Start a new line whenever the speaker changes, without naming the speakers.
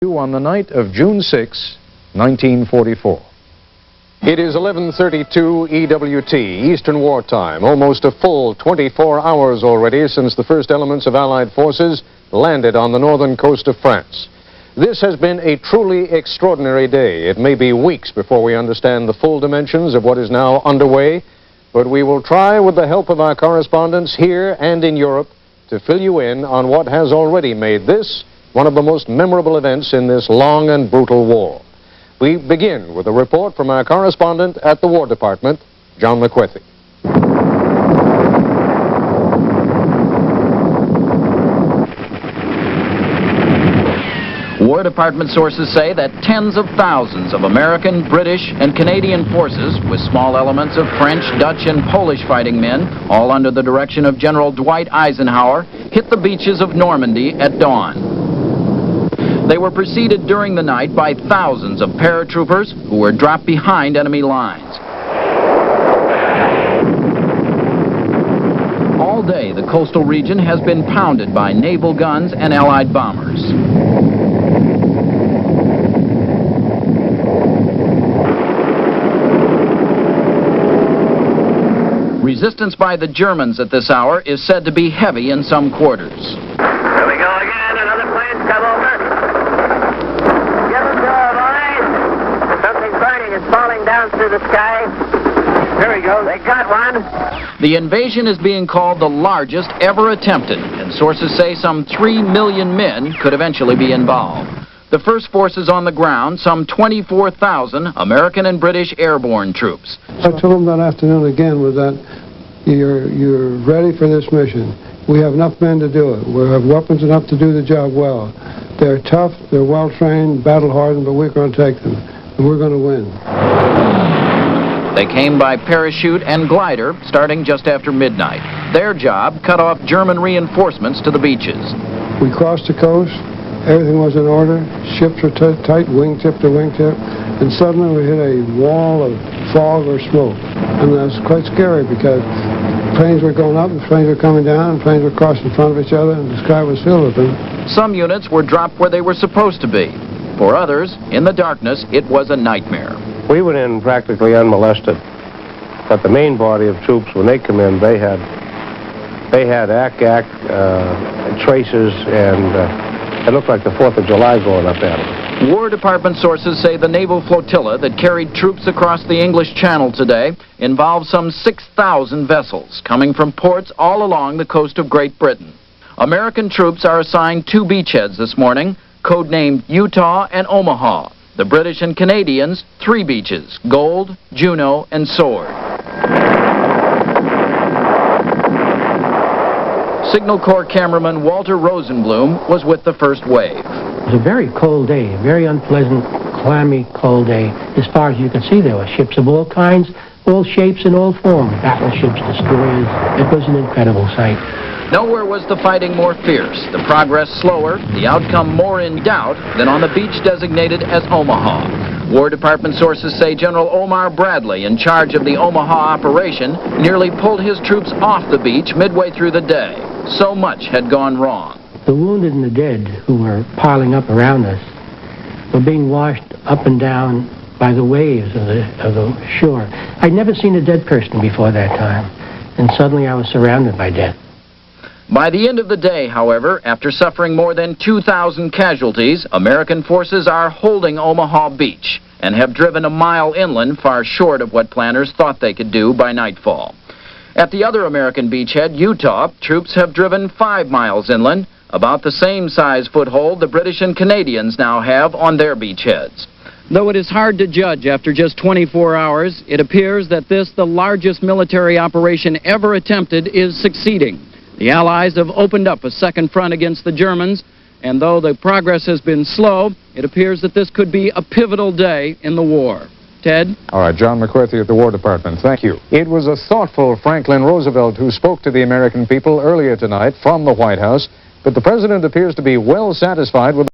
On the night of June 6, 1944. It is 11:32 EWT, Eastern Wartime, almost a full 24 hours already since the first elements of Allied forces landed on the northern coast of France. This has been a truly extraordinary day. It may be weeks before we understand the full dimensions of what is now underway, but we will try with the help of our correspondents here and in Europe to fill you in on what has already made this one of the most memorable events in this long and brutal war. We begin with a report from our correspondent at the War Department, John McWethy.
War Department sources say that tens of thousands of American, British, and Canadian forces, with small elements of French, Dutch, and Polish fighting men, all under the direction of General Dwight Eisenhower, hit the beaches of Normandy at dawn. They were preceded during the night by thousands of paratroopers who were dropped behind enemy lines. All day, the coastal region has been pounded by naval guns and Allied bombers. Resistance by the Germans at this hour is said to be heavy in some quarters.
Here we go again. Another plane's come over. It's falling down through the sky. There we go. They got one.
The invasion is being called the largest ever attempted, and sources say some 3 million men could eventually be involved. The first forces on the ground, some 24,000 American and British airborne troops.
I told them that afternoon again was that you're ready for this mission. We have enough men to do it. We have weapons enough to do the job well. They're tough, they're well-trained, battle-hardened, but we're going to take them. We're going to win.
They came by parachute and glider starting just after midnight. Their job, cut off German reinforcements to the beaches. We
crossed the coast. Everything was in order. Ships were tight, wingtip to wingtip. And suddenly we hit a wall of fog or smoke. And that was quite scary because planes were going up and planes were coming down and planes were crossing in front of each other and the sky was filled with them.
Some units were dropped where they were supposed to be. For others, in the darkness, it was a nightmare.
We went in practically unmolested, but the main body of troops, when they come in, they had traces, and it looked like the 4th of July going up at them.
War Department sources say the naval flotilla that carried troops across the English Channel today involved some 6,000 vessels coming from ports all along the coast of Great Britain. American troops are assigned 2 beachheads this morning, codenamed Utah and Omaha. The British and Canadians, 3 beaches, Gold, Juno, and Sword. Signal Corps cameraman Walter Rosenblum was with the first wave.
It was a very cold day, a very unpleasant, clammy, cold day. As far as you could see, there were ships of all kinds, all shapes and all forms, battleships, destroyers. It was an incredible sight.
Nowhere was the fighting more fierce, the progress slower, the outcome more in doubt than on the beach designated as Omaha. War Department sources say General Omar Bradley, in charge of the Omaha operation, nearly pulled his troops off the beach midway through the day. So much had gone wrong.
The wounded and the dead who were piling up around us were being washed up and down by the waves of the shore. I'd never seen a dead person before that time, and suddenly I was surrounded by death.
By the end of the day, however, after suffering more than 2,000 casualties, American forces are holding Omaha Beach and have driven a mile inland, far short of what planners thought they could do by nightfall. At the other American beachhead, Utah, troops have driven 5 miles inland, about the same size foothold the British and Canadians now have on their beachheads. Though it is hard to judge after just 24 hours, it appears that this, the largest military operation ever attempted, is succeeding. The Allies have opened up a second front against the Germans, and though the progress has been slow, it appears that this could be a pivotal day in the war. Ted?
All right, John McWethy at the War Department. Thank you. It was a thoughtful Franklin Roosevelt who spoke to the American people earlier tonight from the White House, but the president appears to be well satisfied with